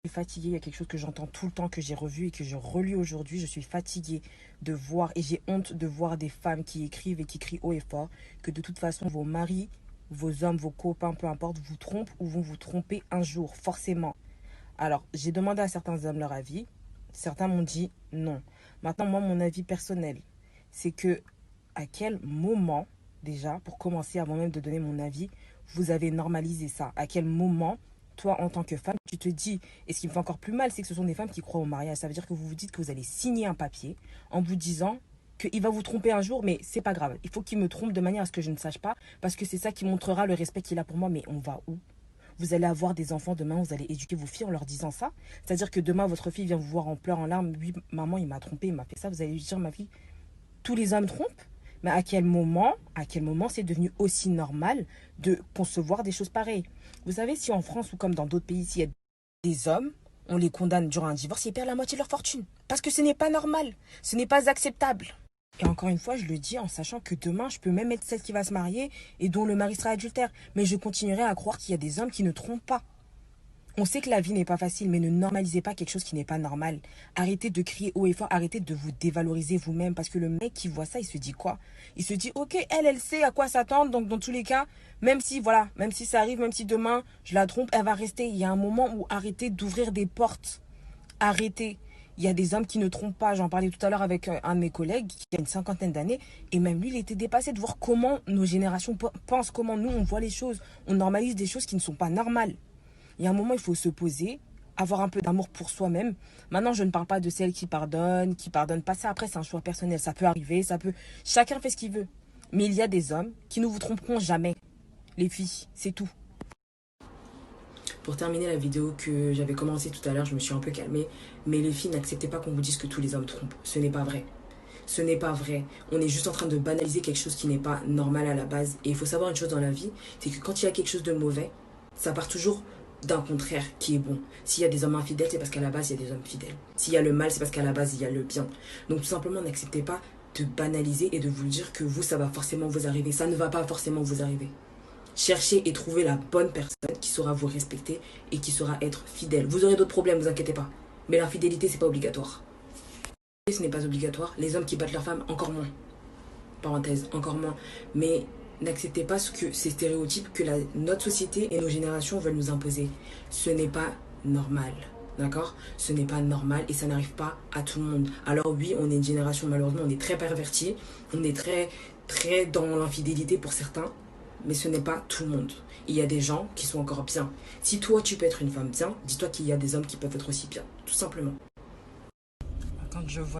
suis fatiguée, il y a quelque chose que j'entends tout le temps, que j'ai revu et que je relis aujourd'hui. Je suis fatiguée de voir et j'ai honte de voir des femmes qui écrivent et qui crient haut et fort que de toute façon vos maris, vos hommes, vos copains, peu importe, vous trompent ou vont vous tromper un jour, forcément. Alors, j'ai demandé à certains hommes leur avis. Certains m'ont dit non. Maintenant, moi, mon avis personnel, c'est que à quel moment, déjà, pour commencer, avant même de donner mon avis, vous avez normalisé ça? À quel moment, toi, en tant que femme, tu te dis, et ce qui me fait encore plus mal, c'est que ce sont des femmes qui croient au mariage. Ça veut dire que vous vous dites que vous allez signer un papier en vous disant qu'il va vous tromper un jour, mais c'est pas grave. Il faut qu'il me trompe de manière à ce que je ne sache pas, parce que c'est ça qui montrera le respect qu'il a pour moi. Mais on va où? Vous allez avoir des enfants demain, vous allez éduquer vos filles en leur disant ça. C'est-à-dire que demain, votre fille vient vous voir en pleurs, en larmes. Oui, maman, il m'a trompé, il m'a fait ça. Vous allez lui dire, ma fille, tous les hommes trompent. Mais à quel moment c'est devenu aussi normal de concevoir des choses pareilles? Vous savez, si en France ou comme dans d'autres pays, s'il y a des hommes, on les condamne durant un divorce, ils perdent la moitié de leur fortune. Parce que ce n'est pas normal, ce n'est pas acceptable. Et encore une fois, je le dis en sachant que demain, je peux même être celle qui va se marier et dont le mari sera adultère. Mais je continuerai à croire qu'il y a des hommes qui ne trompent pas. On sait que la vie n'est pas facile, mais ne normalisez pas quelque chose qui n'est pas normal. Arrêtez de crier haut et fort, arrêtez de vous dévaloriser vous-même. Parce que le mec qui voit ça, il se dit quoi? Il se dit, ok, elle sait à quoi s'attendre. Donc dans tous les cas, même si, voilà, même si ça arrive, même si demain, je la trompe, elle va rester. Il y a un moment où arrêtez d'ouvrir des portes. Arrêtez. Il y a des hommes qui ne trompent pas. J'en parlais tout à l'heure avec un de mes collègues qui a une cinquantaine d'années. Et même lui, il était dépassé de voir comment nos générations pensent, comment nous, on voit les choses. On normalise des choses qui ne sont pas normales. Il y a un moment, il faut se poser, avoir un peu d'amour pour soi-même. Maintenant, je ne parle pas de celles qui pardonnent pas ça. Après, c'est un choix personnel. Ça peut arriver, ça peut... Chacun fait ce qu'il veut. Mais il y a des hommes qui ne vous tromperont jamais. Les filles, c'est tout. Pour terminer la vidéo que j'avais commencé tout à l'heure, je me suis un peu calmée. Mais les filles, n'acceptez pas qu'on vous dise que tous les hommes trompent. Ce n'est pas vrai. Ce n'est pas vrai. On est juste en train de banaliser quelque chose qui n'est pas normal à la base. Et il faut savoir une chose dans la vie, c'est que quand il y a quelque chose de mauvais, ça part toujours d'un contraire qui est bon. S'il y a des hommes infidèles, c'est parce qu'à la base, il y a des hommes fidèles. S'il y a le mal, c'est parce qu'à la base, il y a le bien. Donc tout simplement, n'acceptez pas de banaliser et de vous dire que vous, ça va forcément vous arriver. Ça ne va pas forcément vous arriver. Cherchez et trouvez la bonne personne qui saura vous respecter et qui saura être fidèle. Vous aurez d'autres problèmes, vous inquiétez pas. Mais l'infidélité, c'est pas obligatoire. Ce n'est pas obligatoire. Les hommes qui battent leurs femmes, encore moins. Parenthèse, encore moins. Mais n'acceptez pas ces stéréotypes que notre société et nos générations veulent nous imposer. Ce n'est pas normal. D'accord? Ce n'est pas normal et ça n'arrive pas à tout le monde. Alors oui, on est une génération, malheureusement, on est très perverti. On est très dans l'infidélité pour certains. Mais ce n'est pas tout le monde. Il y a des gens qui sont encore bien. Si toi, tu peux être une femme bien, dis-toi qu'il y a des hommes qui peuvent être aussi bien. Tout simplement. Quand je vois